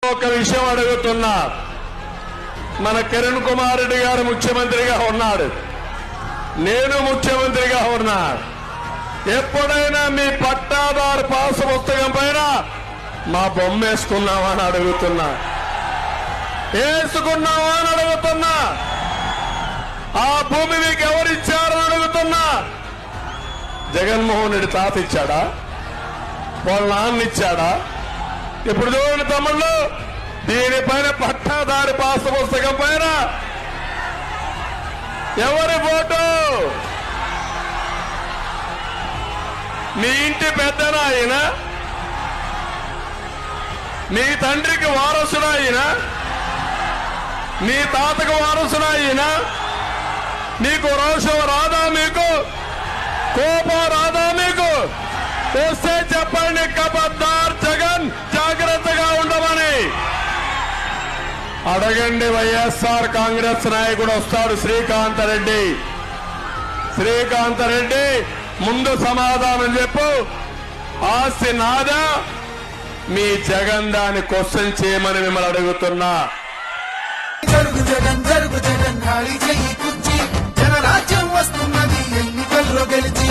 ఒక విషయం అడుగుతున్నా, మన కిరణ్ కుమార్ రెడ్డి గారు ముఖ్యమంత్రిగా ఉన్నాడు, నేను ముఖ్యమంత్రిగా ఉన్నా. ఎప్పుడైనా మీ పట్టాదారు పాసు పుస్తకం పైన మా బొమ్మ వేసుకున్నావా అని అడుగుతున్నా, వేసుకున్నావా అని అడుగుతున్నా. ఆ భూమి మీకు ఎవరిచ్చారని అడుగుతున్నా. జగన్మోహన్ రెడ్డి తాత ఇచ్చాడా, వాళ్ళ నాన్న ఇచ్చాడా? ఇప్పుడు చూడండి తమ్ముళ్ళు, దీనిపైన పట్టాదారి పాసు పుస్తకం పైన ఎవరి ఫోటో? మీ ఇంటి పెద్దన ఆయన, మీ తండ్రికి వారసుడు ఆయన, మీ తాతకు వారసుడు ఆయన. మీకు రోషం రాదా? మీకు కోపం రాదా? మీకు వస్తే చెప్పండి, ఖబర్దార్ జగన్, జాగ్రత్తగా ఉండమని అడగండి. వైఎస్ఆర్ కాంగ్రెస్ నాయకుడు వస్తాడు, శ్రీకాంత్ రెడ్డి. శ్రీకాంత్ రెడ్డి, ముందు సమాధానం చెప్పు. ఆస్తి నాదా, మీ జగన్ దాన్ని క్వశ్చన్ చేయమని మిమ్మల్ని అడుగుతున్నా. జరుగు జగన్, జరుగు జగన్, ఖాళీ చెయ్యి కుర్చీ, జనరాజ్యం వస్తున్నది ఎన్నికల్లో గెలిచి.